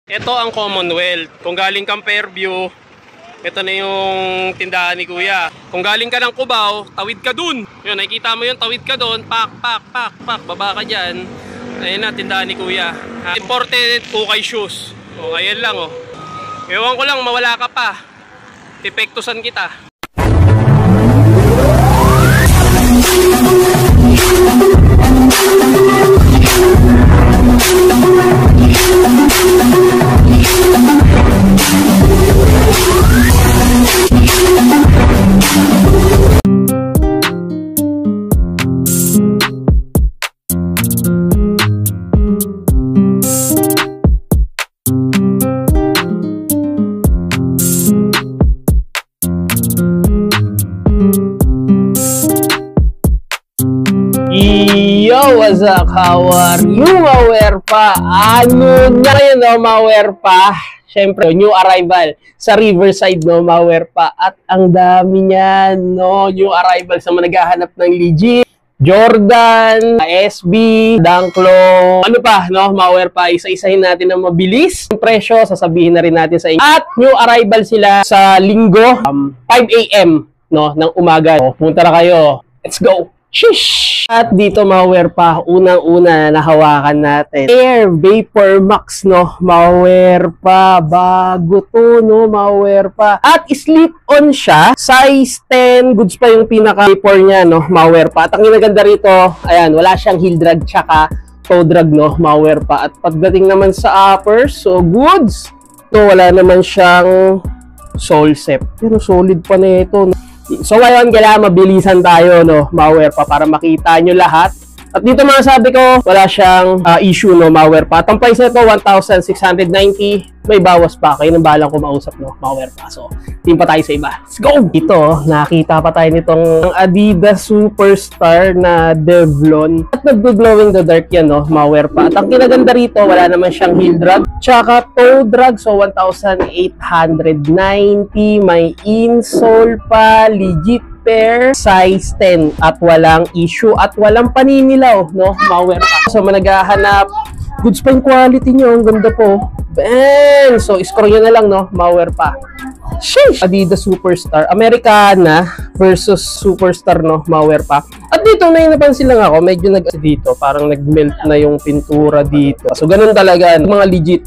Ito ang Commonwealth. Kung galing kang Fairview, ito na yung tindahan ni Kuya. Kung galing ka ng Cubao, tawid ka dun. Yun, nakikita mo yun, tawid ka dun. Pak, baba ka dyan. Ayun na, tindahan ni Kuya. Imported Ukay shoes. O, ayan lang, o. Ewan ko lang, mawala ka pa. Epektusan kita. Yo, what's up? How are you, Mawerpa? Ano na yun, no, Mawerpa? Siyempre, new arrival sa Riverside, no, Mawerpa. At ang dami niyan, no, new arrival sa mga naghahanap ng legit. Jordan, SB, Dunklo, ano pa, no, Mawerpa, isa-isahin natin ng mabilis. Yung presyo, sasabihin na rin natin sa inyo. At new arrival sila sa Linggo, 5 AM, no, ng umaga. So, punta na kayo. Let's go! Shish! At dito, Mawerpa, unang-una na hawakan natin Air Vapor Max, no, Mawerpa. Bago to, no, Mawerpa. At slip-on siya. Size 10. Goods pa yung pinaka-vapor niya, no, Mawerpa. At ang ginaganda rito, ayan, wala siyang heel drag tsaka toe drag, no, Mawerpa. At pagdating naman sa uppers, so goods. To, wala naman siyang sole set. Pero solid pa na ito, no? So ngayon, kailangan mabilisan tayo, no, Mawerpa, para makita nyo lahat. At dito mga sabi ko, wala siyang issue, no, Mawerpa. At ang price nito, 1,690. May bawas pa. Kayo nang balang kumausap, no, Mawerpa. So, team pa tayo sa iba. Let's go! Dito, nakita pa tayo nitong Adidas Superstar na Devlon. At nag-glow in the dark yan, no, Mawerpa. At ang kinaganda rito, wala naman siyang heel drag. Tsaka toe drag, so 1,890. May insole pa, legit pair, size 10. At walang issue at walang paninilaw, no, Mawerpa. So, managahanap, goods pa yung quality nyo. Ang ganda po. Bang! So, score nyo na lang, no, Mawerpa. Sheesh! Adidas Superstar. Americana versus Superstar, no, Mawerpa. At dito, may napansin lang ako, medyo dito, parang nag-melt na yung pintura dito. So, ganun talaga, mga legit,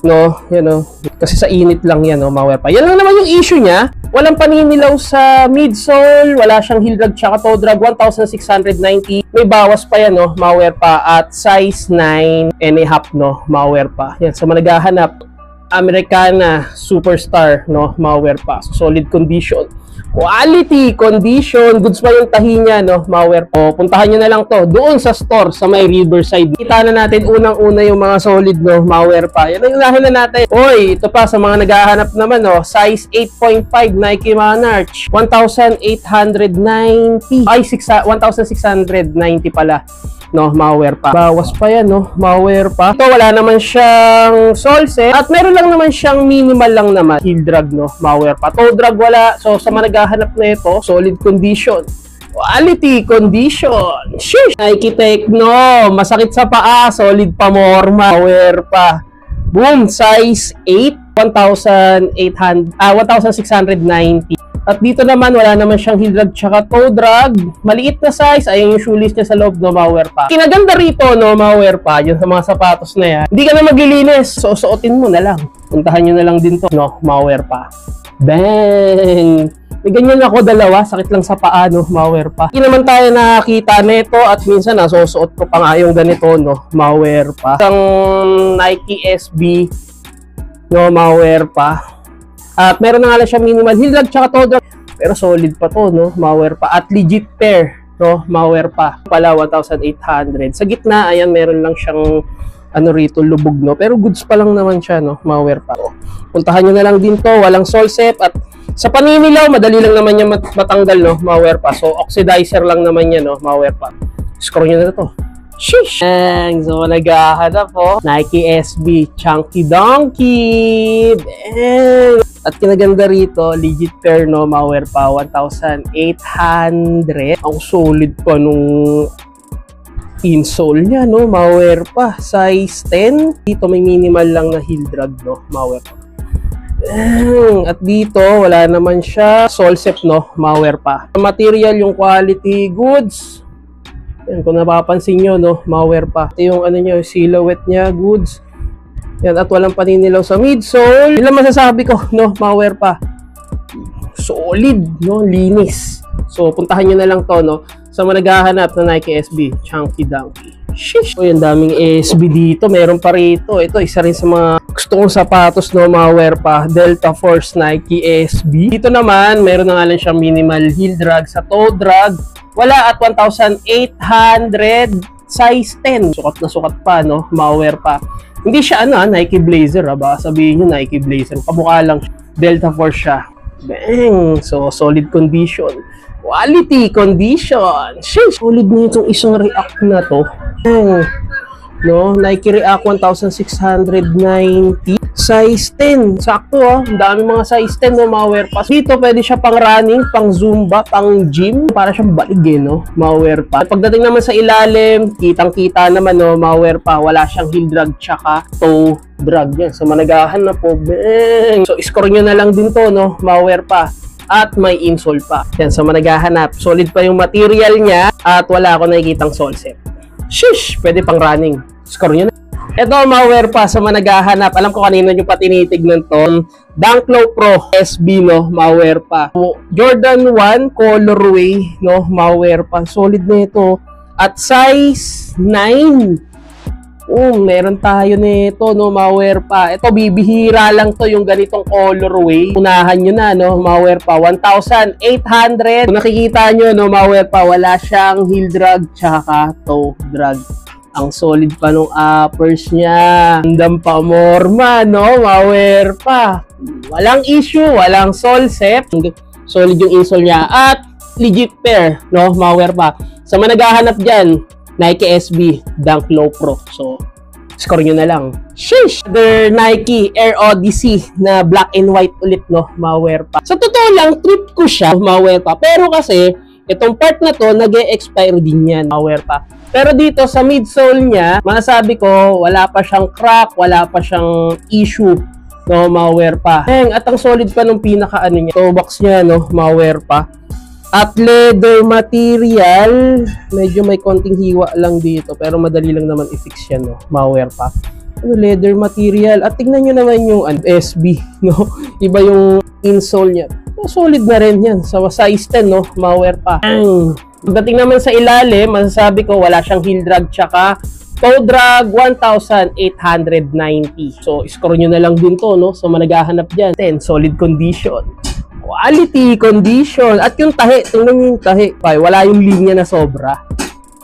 no, yan, no. Kasi sa init lang yan, no, Mawerpa. Yan lang naman yung issue niya. Walang paninilaw sa midsole, wala siyang heel drag tsaka toe drag, 1,690. May bawas pa yan, no, Mawerpa, at size 9 and a half, no, Mawerpa. Yan, sa managahanap, Americana Superstar, no, Mawerpa. So, solid condition. Quality, condition, goods pa yung tahi niya, no, Mawerpa. O, puntahan nyo na lang to doon sa store sa may Riverside. Kita na natin unang-una yung mga solid, no, Mawerpa. Yan ang unahin na natin. Oy, ito pa sa mga naghahanap naman, no, size 8.5 Nike Monarch, 1,890. Ay, 1,690 pala, no, Mawerpa. Bawas pa yan, no, Mawerpa. Ito, wala naman siyang sole set. At meron lang naman siyang minimal lang naman heel drag, no, Mawerpa. Toe drag wala. So, sa mga naghahanap na ito, solid condition. Quality condition. Sheesh! Nike Techno. Masakit sa paa. Solid pa morma. Mawerpa. Boom! Size 8. 1,690. At dito naman, wala naman siyang heel drag tsaka toe drag. Maliit na size. Ayun yung shoelace niya sa loob, no, Mawerpa. Kinaganda rito, no, Mawerpa, yun sa mga sapatos na yan. Hindi ka na maglilinis. So, suotin mo na lang. Puntahan nyo na lang din to, no, Mawerpa. Bang! May ganyan ako dalawa. Sakit lang sa paa, no, Mawerpa. Hindi naman tayo nakakita nito at minsan nasusuot ko pa nga yung ganito, no, Mawerpa. Isang Nike SB, no, Mawerpa. At meron na nga lang siya minimal heel drag tsaka toe drag. Pero solid pa to, no, Mawerpa. At legit pair, no, Mawerpa. Pala 1,800. Sa gitna, ayan, meron lang siyang ano rito, lubog, no. Pero goods pa lang naman siya, no, Mawerpa. Puntahan nyo na lang din to. Walang sole set. At sa paninilaw, madali lang naman yan matanggal, no, Mawerpa. So, oxidizer lang naman yan, no, Mawerpa. Score nyo na to. Sheesh! So, naghahanap po. Nike SB Chunky Donkey. Bang! At kinaganda rito, legit pair, no, Mawerpa, 1,800. Ang solid pa nung Insole niya, no? Malware pa. Size 10. Dito may minimal lang na heel drag, no? Malware pa. At dito, wala naman siya. Solsep, no? Malware pa. Material, yung quality goods. Yan, kung napapansin nyo, no? Malware pa. Ito yung ano nyo, silhouette niya, goods. Yan, at walang paninilaw sa midsole. Yun lang masasabi ko, no? Malware pa. Solid, no? Linis. So, puntahan nyo na lang to, no? Sa mga naghahanap na Nike SB, Chunky Donkey. Shish! O, yung daming SB dito. Meron pa rito. Ito, isa rin sa mga gusto kong sapatos, no? Malware pa. Delta Force Nike SB. Dito naman, meron na nga lang siyang minimal heel drag sa toe drag. Wala at 1,800. Size 10. Sukat na sukat pa, no? Malware pa. Hindi siya, Nike Blazer, ha? Baka sabihin nyo, Nike Blazer. Kamukha lang siya. Delta Force siya. Bang! So, solid condition. Quality condition. Sheesh! Solid na itong isang React na to. No? Nike React 1690. Size 10. Sakto, Ang dami mga size 10, no? Malware pa. Dito, pwede siya pang running, pang zumba, pang gym. Para siyang balig, no? Malware pa. Pagdating naman sa ilalim, kitang-kita naman, no? Malware pa. Wala siyang heel drag tsaka toe drag. Yan. So, managahan na po. Bang! So, score nyo na lang din to, no? Malware pa. At may insole pa. Yan, so managhahanap. Solid pa yung material niya at wala ako nakikitang sole set. Shish! Pwede pang running. Score nyo na. Ito, malware pa sa managhahanap. Alam ko kanina nyo pa tinitignan to. Dunk Low Pro SB, no? Malware pa. Jordan 1 colorway, no? Malware pa. Solid na ito. At size 9. Meron tayo nito, no? Malware pa. Ito, bibihira lang to yung ganitong colorway. Unahan nyo na, no? Malware pa. 1,800. Kung nakikita nyo, no? Malware pa. Wala siyang heel drag tsaka toe drag. Ang solid pa nung uppers niya. Andam pa morma, no? Malware pa. Walang issue. Walang sole set. Solid yung insole niya. At legit pair, no? Malware pa. Sa mga naghahanap dyan, Nike SB Dunk Low Pro. So, score nyo na lang. Sheesh! Other Nike Air Odyssey na black and white ulit, no? Malware pa. Sa totoo lang, trip ko siya, malware pa. Pero kasi, itong part na to, nag-e-expire din yan, malware pa. Pero dito, sa midsole niya, masasabi ko, wala pa siyang crack, wala pa siyang issue, no? Malware pa. At ang solid pa nung pinaka-ano niya. Toe box niya, no? Malware pa. At leather material, medyo may konting hiwa lang dito, pero madali lang naman i-fix yan, no? Malware pa. Leather material. At tignan nyo naman yung SB, no? Iba yung insole niya. Solid na rin yan. Sa size 10, no? Malware pa. Pagdating naman sa ilalim, masasabi ko wala siyang heel drag tsaka toe drag 1,890. So, score nyo na lang din to, no? So, managahanap dyan. 10, solid condition. Quality condition. At yung tahi, tingnan nyo yung tahi. Wala yung linya na sobra.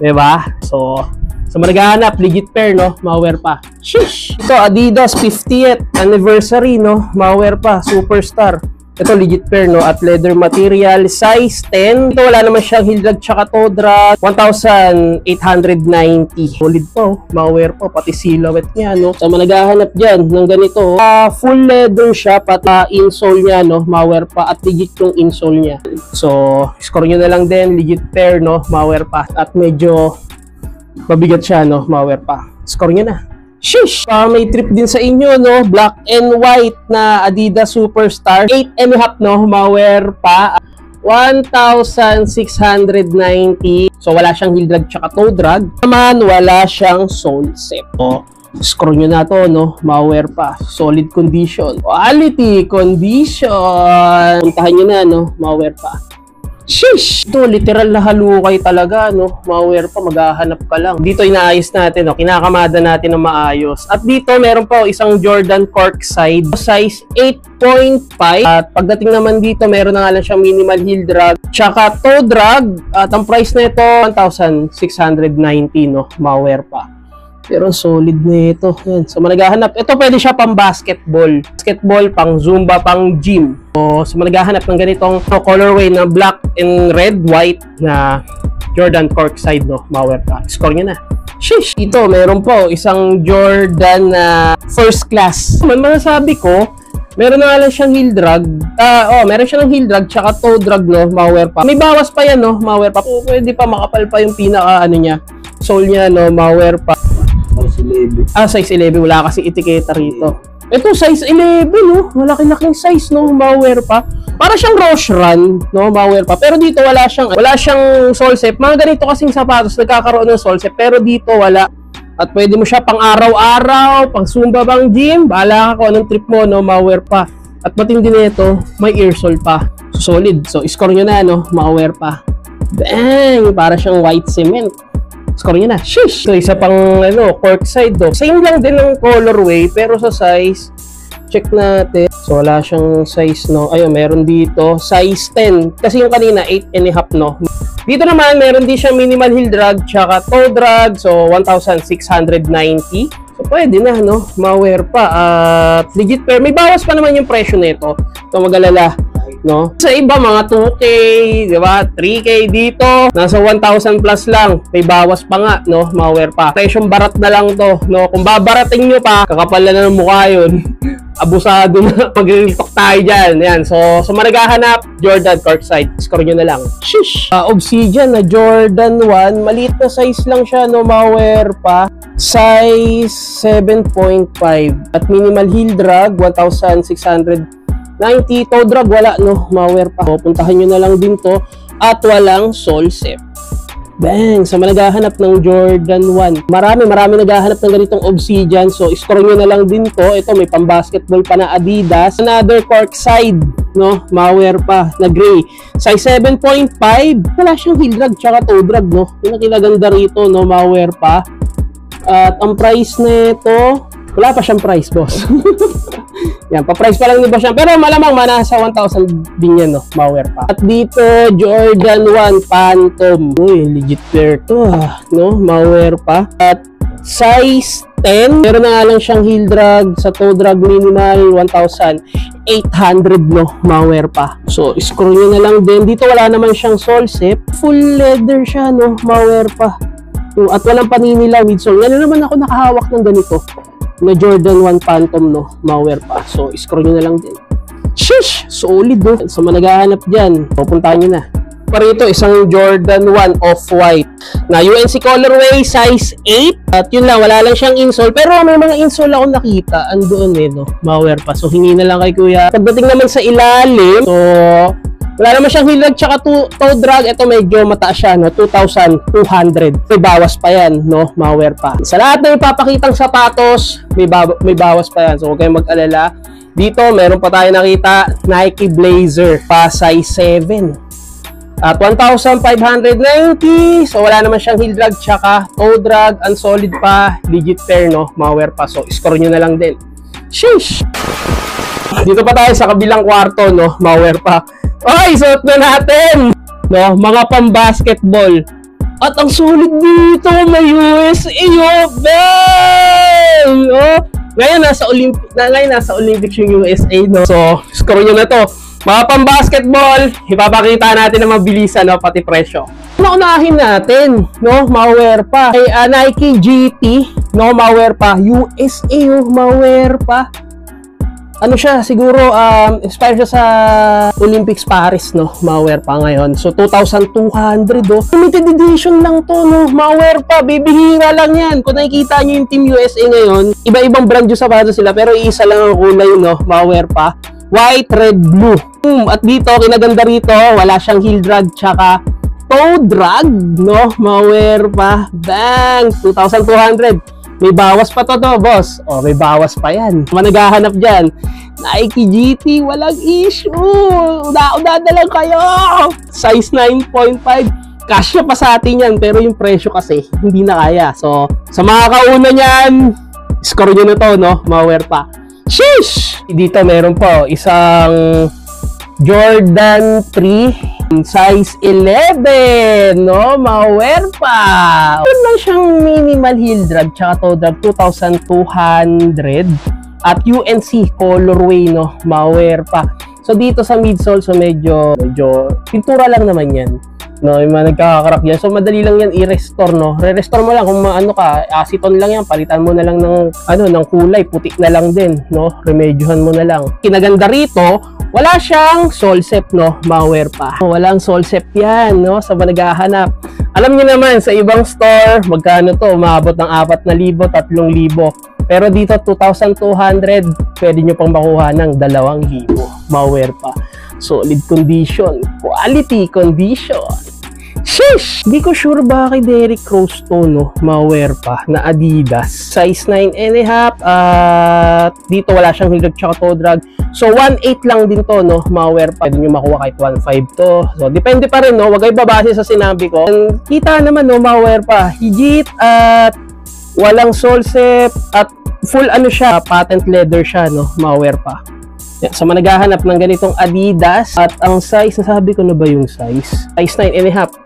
Diba? So, sa managahanap, legit pair, no? Malware pa. Shish! Ito, Adidas 50th anniversary, no? Malware pa. Superstar. Ito, legit pair, no? At leather material, size 10. Ito, wala naman siyang heel drag tsaka toe drag. 1,890. Solid po. Malware po. Pati silhouette niya, no? Sa managahanap dyan ng ganito, full leather siya, pati insole niya, no? Malware pa. At legit yung insole niya. So, score nyo na lang din. Legit pair, no? Malware pa. At medyo mabigat siya, no? Malware pa. Score nyo na. Shish! May trip din sa inyo, no? Black and white na Adidas Superstar. 8.5, no? Malware pa. 1,690. So, wala siyang heel drag tsaka toe drag. Naman, wala siyang sole set. So, score nyo na to, no? Malware pa. Solid condition. Quality condition. Puntahan nyo na, no? Malware pa. Sheesh! Ito, literal na halukay talaga, no? Malware pa, maghahanap ka lang. Dito inaayos natin, no? Kinakamada natin ng maayos. At dito, meron pa isang Jordan Corkside. Size 8.5. At pagdating naman dito, meron na nga lang siyang minimal heel drag. Tsaka toe drag. At ang price na ito, 1,690, no? Malware pa. Pero solid na ito. Yan. So, managahanap. Ito pwede siya pang basketball. Basketball, pang zumba, pang gym. So, managahanap ng ganitong colorway na black and red, white na Jordan Corkside, no? Malware pa. Score nyo na. Sheesh! Ito, meron po isang Jordan na first class. Masasabi ko, meron na lang siyang heel drag. Meron siya ng heel drag tsaka toe drag, no? Malware pa. May bawas pa yan, no? Malware pa. Pwede pa makapal pa yung pinaka ano niya. sole niya, no, malware pa. Size 11. Wala kasi etiketa rito. Ito, size 11, no? Malaki-laking size, no? Malware pa. Para siyang Roche Run, no? Malware pa. Pero dito, wala siyang sole set. Mga ganito kasing sapatos, nagkakaroon ng sole set. Pero dito, wala. At pwede mo siya pang araw-araw, pang Zumba bang gym. Bahala ka kung anong trip mo, no? Malware pa. At matindi nito, may ear sole pa. So, solid. So, score nyo na, no? Malware pa. Bang! Para siyang white cement. Score nyo na. Shish! So, isa pang, cork side, do. Same lang din ng colorway, pero sa size, check natin. So, wala siyang size, no? Ayun, meron dito. Size 10. Kasi yung kanina, 8.5, no? Dito naman, meron din siyang minimal heel drag, tsaka toe drag. So, 1,690. So, pwede na, no? Malware pa. At legit pair. May bawas pa naman yung presyo nito. So, mag-alala. No? Sa iba, mga 2K, di ba? 3K dito. Nasa 1,000 plus lang. May bawas pa nga, no? Malware pa. Presyong barat na lang to, no? Kung babarating nyo pa, kakapal na ng mukha yun. Abusado na. Mag-real-talk tayo dyan. Yan. So managhahanap, Jordan Corkside. Score nyo na lang. Shish! Obsidian na Jordan 1. Maliit na size lang siya, no? Malware pa. Size 7.5. At minimal heel drag, 1,690. Toe drag, wala, no? Malware pa. So, puntahan nyo na lang din to. At walang sole set. Bang! Sa managhahanap ng Jordan 1. Marami naghahanap ng ganitong Obsidian. So, score nyo na lang din to. Ito, may pang-basketball pa na Adidas. Another Corkside, no? Malware pa, na gray. Size 7.5. Wala siyang heel drag, tsaka toe drag, no? Yung nakilaganda rito, no? Malware pa. At ang price nito, wala pa siyang price, boss. Yan, pa-price pa lang ni boss yan. Pero malamang manasa 1,000 din yan, no? Malware pa. At dito, Jordan 1 Phantom. Uy, legit pair to, no? Malware pa. At size 10. Meron na nga lang siyang heel drag. Sa toe drag minimal, 1,800, no? Malware pa. So, scroll nyo na lang din. Dito wala naman siyang sole set. Full leather siya, no? Malware pa. At walang paninila with sole. Ngayon naman ako nakahawak ng ganito na Jordan 1 Phantom, no? Malware pa. So, scroll nyo na lang din. Shish! Solid, no? So, managhahanap dyan. Pupuntahan nyo na. Parito, isang Jordan 1 Off-White na UNC colorway, size 8. At yun lang, wala lang siyang insole. Pero may mga insole ako nakita. Andoon, no? Malware pa. So, hingi na lang kay kuya. Pagdating naman sa ilalim, so, wala naman siyang heel drag tsaka toe drag. Ito medyo mataas siya, no? 2,200. May bawas pa yan, no? Malware pa. Sa lahat na ipapakitang sapatos, may bawas pa yan. So, huwag kayong mag-alala. Dito, meron pa tayo nakita, Nike Blazer pa size 7. At 1,590. So, wala naman siyang heel drag tsaka toe drag. Unsolid pa. Legit pair, no? Malware pa. So, score nyo na lang din. Sheesh! Dito pa tayo sa kabilang kwarto, no? Malware pa. Okay, suot na natin, no? Mga pang-basketball. At ang sulit dito, may USA, bang! Oh, ngayon nasa Olympics yung USA, no? So, score nyo na to. Mga pang-basketball, ipapakita natin ang mabilisan, no? Pati presyo. Naunahin natin, no? Malware pa. Kay Nike GT, no? Malware pa. USA, oh, malware pa. Ano siya, siguro inspired siya sa Olympics Paris, no? Malware pa ngayon. So 2,200, oh. Limited edition lang to, no? Malware pa, bibihira lang yan. Kung nakikita niyo yung Team USA ngayon, iba-ibang brand yung sapatos sila, pero isa lang ang kulay, no? Malware pa. White, red, blue. At dito, kinaganda rito, wala siyang heel drag tsaka toe drag, no? Malware pa. Bang! 2,200. May bawas pa to, boss. Oh, may bawas pa yan. Managhahanap dyan. Nike GT, walang issue. Una na lang kayo. Size 9.5. Kasya pa sa atin yan, pero yung presyo kasi, hindi na kaya. So, sa mga kauna nyan, score nyo na to, no? Malware pa. Sheesh! Dito meron po isang Jordan 3 size 11, no? Malware pa. Meron lang siyang minimal heel drag tsaka toe drag, 2,200 at UNC colorway, no? Malware pa. So dito sa midsole, so medyo pintura lang naman yan, no? Yung mga nagkakarak yan. So madali lang yan i-restore, no? Re-restore mo lang kung ano ka, acetone lang yan, palitan mo na lang ng ng kulay, puti na lang din, no? Remedyohan mo na lang. Kinaganda rito, Wala siyang solsep, no, mga werpa. Walang solsep yan, no, sa naghahanap. Alam niyo naman, sa ibang store, magkano to? Umabot ng 4,000, 3,000. Pero dito, 2,200, pwede nyo pang makuha ng 2,000, mga werpa. Solid condition, quality condition. Sheesh! Di ko sure ba kay Derrick Rose to, no, mga werpa, na Adidas. Size 9.5, at dito wala siyang heel drag tsaka toe drag. So, 1.8 lang din to, no, mga werpa. Pwede nyo makuha kahit 1.5 to. So, depende pa rin, no, wag kayo babase sa sinabi ko. Kita naman, no, mga werpa, higit at walang solsep at full ano siya, patent leather siya, no, mga werpa. Yan, so, managhahanap ng ganitong Adidas at ang size, nasabi ko na ba yung size? Size 9.5.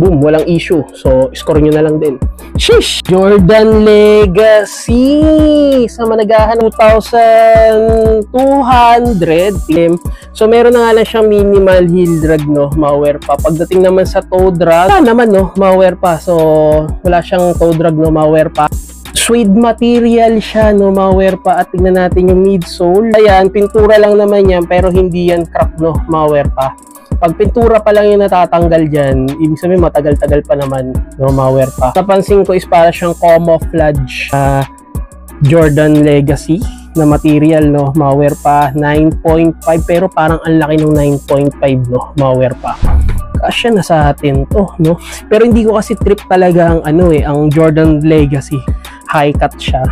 Boom, walang issue. So, score nyo na lang din. Sheesh! Jordan Legacy! Sa managahan 2,200. So, meron na nga lang siyang minimal heel drag, no, mga werpa. Pagdating naman sa toe drag, wala naman, no, mga werpa. So, wala siyang toe drag, no, mga werpa. Suede material siya, no, mga werpa. At tingnan natin yung midsole. Ayan, pintura lang naman yan, pero hindi yan crack, no, mga werpa. Pag pintura pa lang yung natatanggal dyan, ibig sabihin matagal-tagal pa naman, no, mga werpa. Napansin ko is para siyang camouflage Jordan Legacy na material, no, mga werpa. 9.5, pero parang ang laki ng 9.5, no, mga werpa. Kasya na sa atin to, no. Pero hindi ko kasi trip talaga ang ano ang Jordan Legacy. High cut siya.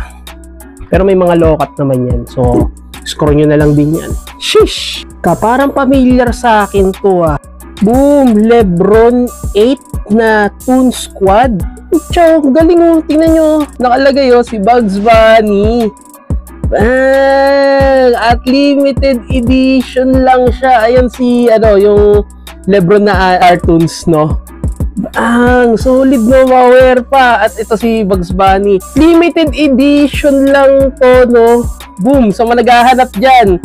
Pero may mga low cut naman yan. So, score nyo na lang din yan. Sheesh! Parang familiar sa akin to, Boom! Lebron 8 na Toon Squad. Chow, galing mo. Tingnan nyo. Nakalagay si Bugs Bunny. At limited edition lang siya. Ayan si, yung Lebron na cartoons, no? Solid, no, mga werpa. At ito si Bugs Bunny. Limited edition lang to, no? Boom! So, managhahanap dyan.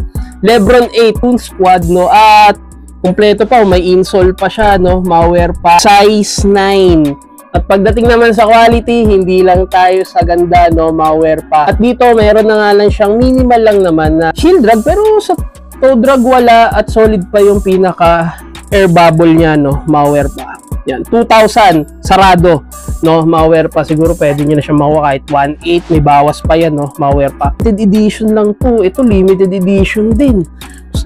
Lebron 8 Toon Squad, no? At kumpleto pa, may insole pa siya, no, mga werpa. Size 9. At pagdating naman sa quality, hindi lang tayo sa ganda, no, mga werpa. At dito, meron na nga lang siyang minimal lang naman na heel drag, pero sa toe drag wala, at solid pa yung pinaka air bubble niya, no, mga werpa. Yan, 2,000 sarado, no, mga werpa. Siguro pwede nyo na siya makuha kahit 1.8, may bawas pa yan, no, mga werpa. Limited edition lang to. Ito limited edition din.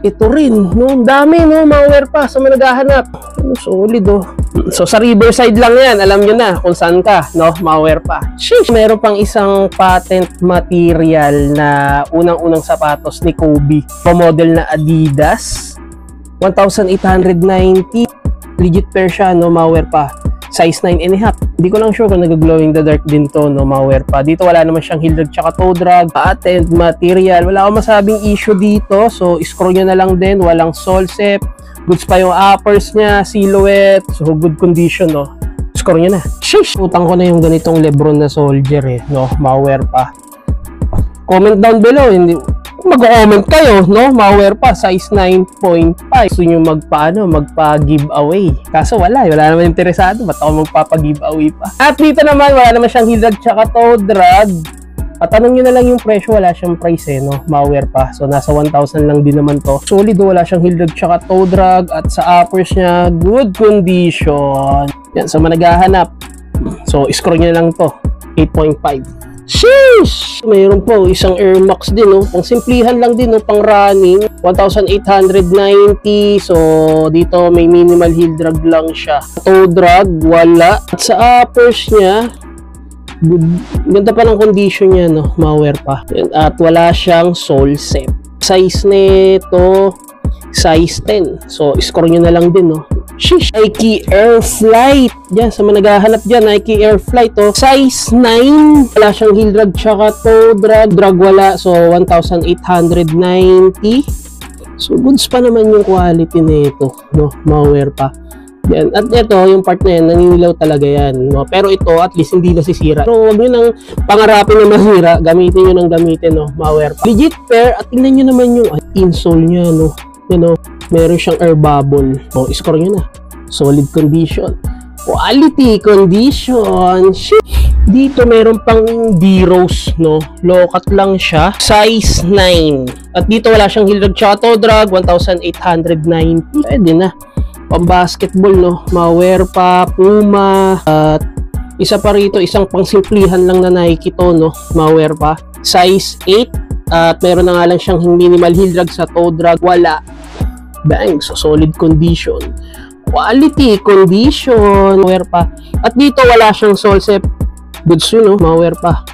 Ito rin, no, dami, no, mga werpa sa managhahanap. Solid, oh. So sa Riverside lang yan, alam nyo na kung saan ka, no, mga werpa. Sheesh! Meron pang isang patent material na unang-unang sapatos ni Kobe, model na Adidas, 1,890. Legit pair siya, no, mga werpa. Size 9.5. Hindi ko lang sure kung nag-glowing the dark din to, no, mga werpa. Dito wala naman siyang heel drag tsaka toe drag. Patent material. Wala akong masabing issue dito. So, scroll nyo na lang din. Walang solsep. Goods pa yung uppers niya. Silhouette. So, good condition, no. Score nyo na. Sheesh! Utang ko na yung ganitong Lebron na soldier, no, mga werpa. Comment down below. Mag-comment kayo, no? Mga werpa, size 9.5. Gusto nyo magpa-giveaway. Kaso wala naman interesado. Ba't ako magpapa-giveaway pa? At dito naman, wala naman siyang heel drag tsaka toe drag. At tanong nyo na lang yung presyo, wala siyang price, no? Mga werpa. So, nasa 1,000 lang din naman to. Solid, wala siyang heel drag tsaka toe drag. At sa uppers niya, good condition. Yan, so managhahanap. So, score nyo na lang to. 8.5. Sheesh! Mayroon po isang Air Max din, no? Pang simplihan lang din, no? Pang running. 1,890. So, dito may minimal heel drag lang siya. Toe drag, wala. At sa uppers niya, good. Ganda pa ng condition niya, no? Mga werpa. At wala siyang solsep. Size nito, size 10. So, score nyo na lang din, no? Sheesh! Nike Air Flight. Yan, sa mga naghahanap dyan, Nike Air Flight, oh. Size 9. Wala siyang heel drag tsaka toe drag. Drag wala. So, 1,890. So, goods pa naman yung quality nito, no? Mga werpa. Yan. At ito, yung part na yan, naninilaw talaga yan, no? Pero ito, at least, hindi nasisira. Pero huwag nyo nang pangarapin na masira. Gamitin nyo nang gamitin, no? Mga werpa. Legit pair. At tingnan nyo naman yung insole niya, no? You know, meron siyang air bubble. O, score nyo na. Solid condition. Quality condition. Shit. Dito meron pang D-Rose, no? Low-cut lang siya. Size 9. At dito wala siyang heel drag tsaka toe drag. 1,890. Pwede na. Pang-basketball, no? Mawear pa, Puma. At isa pa rito, isang pang-simplihan lang na Nike to, no? Mawear pa. Size 8. At meron na nga lang siyang minimal heel drag sa toe drag. Wala. Bang! So, solid condition. Quality condition. Mawear pa. At dito wala siyang solsep. Goods yun, no? Mawear pa.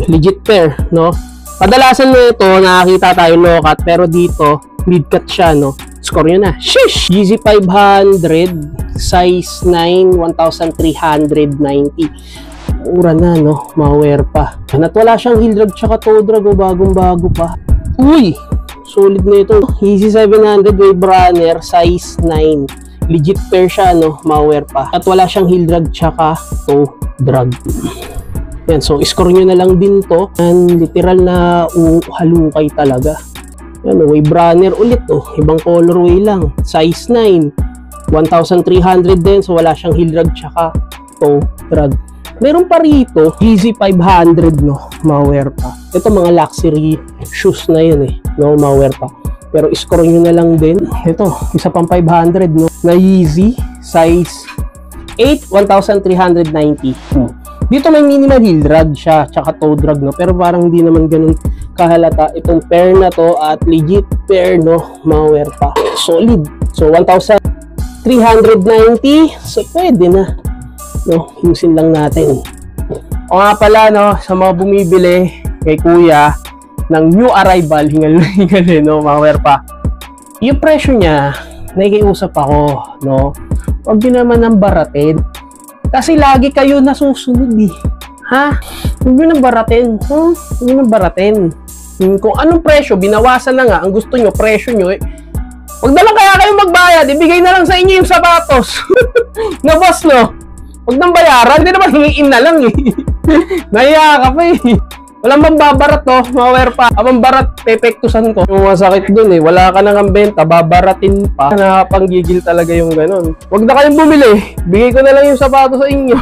Legit pair, no? Kadalasan nito, nakakita tayo low-cut. Pero dito, mid-cut siya, no? Score nyo na. Sheesh! Yeezy 500. Size 9. 1,390. Mura na, no? Mawear pa. At wala siyang heel drag tsaka toe drag. Bagong-bago pa. Uy! Solid na ito. Yeezy 700 Wave Runner. Size 9. Legit pair siya, no? Mawear pa. At wala siyang heel drag tsaka toe drag. Yan. So, score nyo na lang din to. And literal na halukay talaga. Yan, Wave Runner ulit, oh. Ibang colorway lang. Size 9. 1,300 din. So, wala siyang heel drag tsaka toe drag. Meron pa rito, Yeezy 500, no? Mawear pa. Ito mga luxury shoes na yun, eh. No? Mawear pa. Pero score nyo na lang din. Ito, isa pang 500, no? Na Yeezy. Size 8. 1,390. Dito may minimal heel drag siya, tsaka toe drag, no? Pero parang hindi naman ganun kahalata itong pair na to at legit pair, no? Mawear pa. Solid. So, 1,390. So, pwede na. No? Usin lang natin. O nga pala, no? Sa mga bumibili kay Kuya ng new arrival, hingal, no? Mawear pa. Yung presyo niya, nakikiusap ako, no? Huwag din naman ng baratin. Kasi lagi kayo nasusunod, eh. Ha? Huwag nyo nang baratin. Huwag nyo nang baratin. Kung anong presyo, binawasan na nga. Ang gusto nyo, presyo nyo, eh. Huwag na lang kaya kayo magbayad. Ibigay na lang sa inyo yung sapatos. Na boss, no? Huwag nang bayaran. Hindi naman hingiin na lang, eh. Nahiya ka pa, eh. Walang mambabarat, no? Mawear pa. Ang mambarat, pepektusan ko. Yung masakit dun, eh. Wala ka nang benta, babaratin pa. Nakapanggigil talaga yung ganun. Huwag na kayong bumili. Bigay ko na lang yung sapatos sa inyo.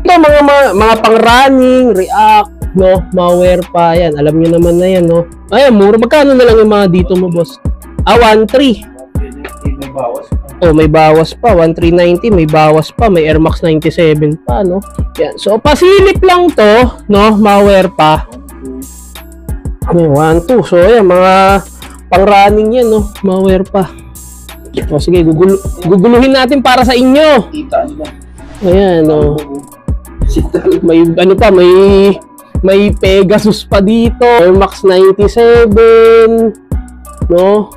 Ito, mga pang-running, react, no? Mawear pa. Yan, alam nyo naman na yan, no? Ayan, mura. Magkano na lang yung mga dito mo, boss? 1,300. May bawas. Oh, may bawas pa. 1,390. May bawas pa. May Air Max 97 pa, no? Yan. So, pasilip lang to, no? Mawear pa. 1, 2. So, ayan, mga pang-running yan, no? Mawear pa. O, sige, guguluhin natin para sa inyo. Ayan, no? May, ano pa, may Pegasus pa dito. Air Max 97. No?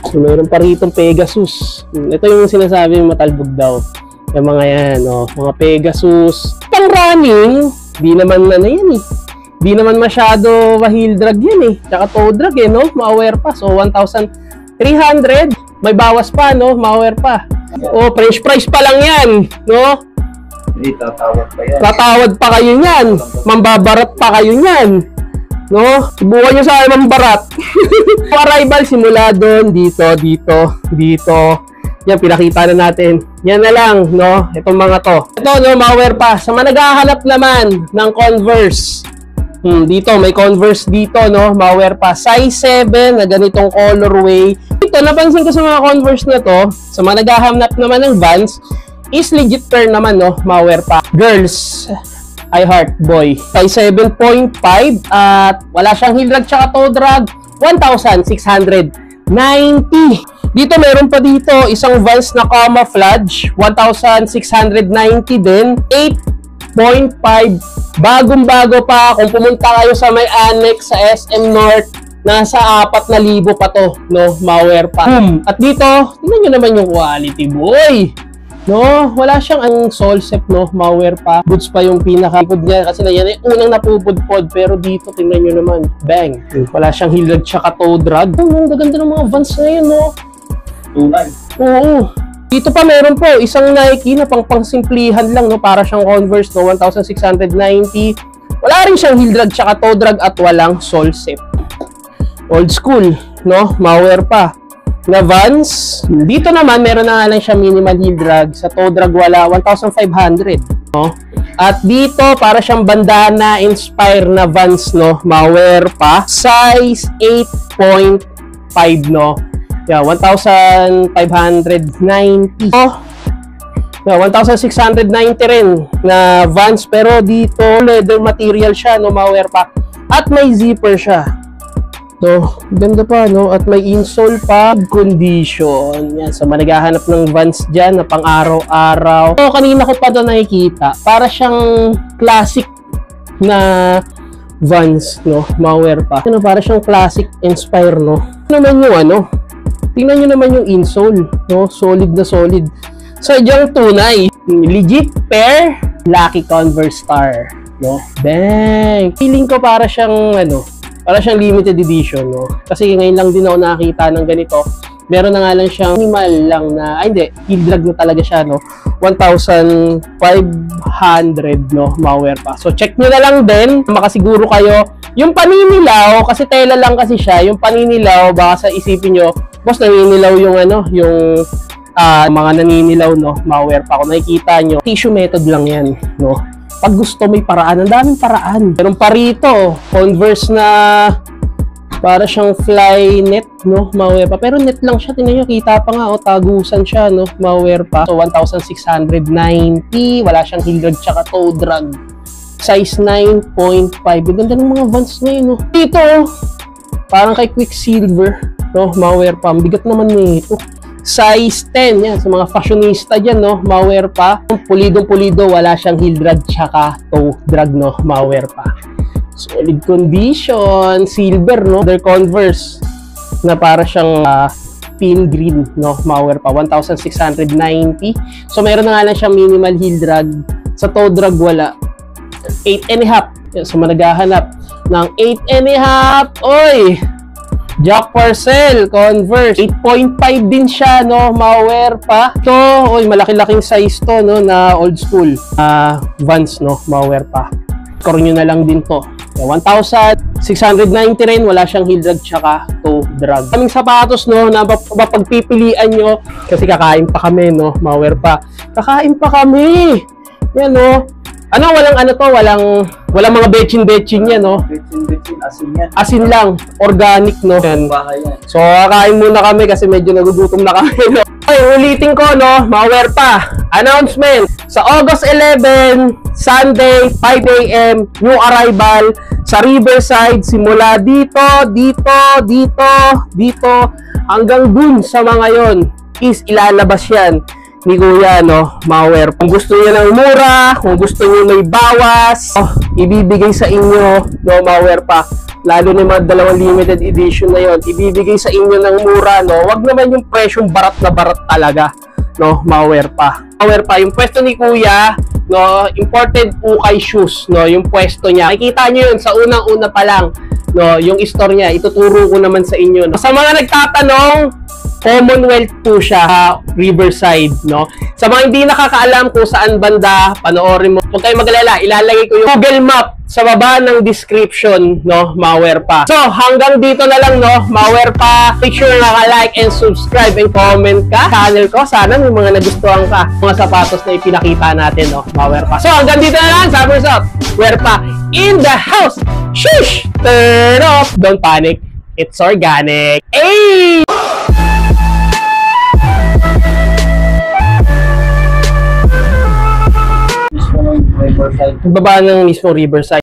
So, meron pa rito Pegasus. Ito yung sinasabi ng matalbog daw. Yung mga yan, no? Mga Pegasus. Pang running, di naman yan, eh. Di naman masyado heel drag yan, eh. Tsaka toe drag, eh, no? Mawear pa. So, 1,300. May bawas pa, no? Mawear pa. O, French price pa lang yan, no? Hindi, tatawad pa yan. Tatawad pa kayo yan. Mambabarat pa kayo yan. No? Subukan nyo sa akin mambarat. Arrival, simula doon, dito. Yan, pinakita na natin. Yan na lang, no? Itong mga to. Ito, no, Mawear pa. Sa mga naghahanap naman ng Converse. Dito, may Converse dito, no? Mawear pa. Size 7 na ganitong colorway. Ito, napansin ko sa mga Converse na to, sa mga naghahanap naman ng Vans, is legit pair naman, no? Mawear pa. Girls, I Heart Boy. Size 7.5 at wala siyang heel drag tsaka toe drag. 1,690. Dito meron pa dito isang Vans na camouflage. 1,690 din. 8.5. Bagong-bago pa. Kung pumunta kayo sa may annex sa SM North, nasa 4,000 pa to, no? Mawear pa. At dito, tingnan nyo naman yung quality, boy. No, wala siyang ang solsep, no? Mawear pa. Goods pa yung pinaka-likod niya kasi na yan ay unang napupudpod. Pero dito, tingnan nyo naman. Bang! Wala siyang heel drag tsaka toe drag. Ang gaganda ng mga Vans na yun, no? Tunay. Oo. Dito pa meron po isang Nike na pang-simplihan lang, no? Para siyang Converse, no? 1,690. Wala rin siyang heel drag tsaka toe drag at walang solsep. Old school, no? Mawear pa. na Vans. Dito naman, meron na nga lang siya minimal heel drag. Sa toe drag wala, 1,500. No? At dito, para siyang bandana inspire na Vans, no? Ma-wear pa. Size 8.5, no? Yeah, 1,590. Oh, yeah, 1,690 rin na Vans. Pero dito, leather material siya, no? Ma-wear pa. At may zipper siya. So, ganda pa, no? At may insole pa. Condition. Yan. So, managahanap ng Vans dyan na pang araw-araw. So, kanina ko pa ito nakikita. Para siyang classic na Vans, no? Ma-wear pa. Ano, para siyang classic inspire, no? Naman yung ano? Tingnan nyo naman yung insole, no? Solid na solid. Sadyang tunay. Legit pair. Lucky Converse Star, no? Bang! Feeling ko para siyang, ano, para siyang limited edition, no? Kasi ngayon lang din ako nakakita ng ganito. Meron na nga lang siyang minimal lang na, ay hindi, heel drag na talaga siya, no? 1,500, no? Ma-wear pa. So, check nyo na lang din. Makasiguro kayo. Yung paninilaw, kasi tela lang kasi siya, yung paninilaw, baka sa isipin nyo, boss, naninilaw yung ano, yung mga naninilaw, no? Ma-wear pa. Kung nakikita nyo, tissue method lang yan, no? Pag gusto may paraan, ang daming paraan. Meron pa rito, Converse na para siyang fly net, no? Ma-wear pa. Pero net lang siya, tingnan nyo, kita pa nga, o tagusan siya, no? Ma-wear pa. So, 1,690, wala siyang heel drag tsaka toe drag. Size 9.5. Ganda ng mga Vans ngayon, no? Dito, parang kay Quicksilver, no? Ma-wear pa. Ang bigat naman nito. Size 10, yan, sa mga fashionista dyan, no? Ma-wear pa. Pulidong-pulido, wala siyang heel drag tsaka toe drag, no? Ma-wear pa. Solid condition, silver, no? Their Converse na para siyang pin green, no? Ma-wear pa. 1,690. So, meron na nga lang siyang minimal heel drag. Sa toe drag, wala. 8.5. So, managahanap ng 8.5. Oy! Jack Purcell, Converse. 8.5 din siya, no? Ma-wear pa. So, oy, malaki-laking size to, no? Na old school. Vans, no? Ma-wear pa. Score nyo na lang din to. 1,690 rin. Wala siyang heel drag tsaka toe drag. Kaming sapatos, no? Na mapagpipilian nyo. Kasi kakain pa kami, no? Ma-wear pa. Kakain pa kami. Yan, no? Ano, walang mga betchin-betchin yan, no? Betchin, asin yan. Asin lang, organic, no? Yan. Bahay yan. So, kakain muna kami kasi medyo nagugutom na kami, no? Okay, ulitin ko, no? Ma-wear pa. Announcement. Sa August 11, Sunday, 5 a.m., new arrival sa Riverside. Simula dito, hanggang dun sa mga yon is ilalabas yan ni Kuya, no? Ma-wear. Kung gusto niyo ng mura, kung gusto niyo may bawas, ibibigay sa inyo, no? Ma-wear pa. Lalo na yung mga dalawang limited edition na yon, ibibigay sa inyo ng mura, no? Wag naman yung presyong barat na barat talaga, no? Ma-wear pa. Ma-wear pa. Yung pwesto ni Kuya, no? Imported ukay shoes, no? Yung pwesto niya. Makikita niyo yun sa unang-una pa lang, no? Yung store niya, ituturo ko naman sa inyo, no? Sa mga nagtatanong, Commonwealth po siya, Riverside, no? Sa mga hindi nakakaalam kung saan banda, panoorin mo. Huwag kayong mag-alala, ilalagay ko yung Google Map sa baba ng description, no? Ma-wear pa. So, hanggang dito na lang, no? Ma-wear pa. Make sure naka-like and subscribe and comment ka sa channel ko. Sana may mga nagustuhan ka. Mga sapatos na ipinakita natin, no? Ma-wear pa. So, hanggang dito na lang. Summers up. Wear pa in the house. Shush! Turn off. Don't panic. It's organic. Hey! Baba ng mismo Riverside.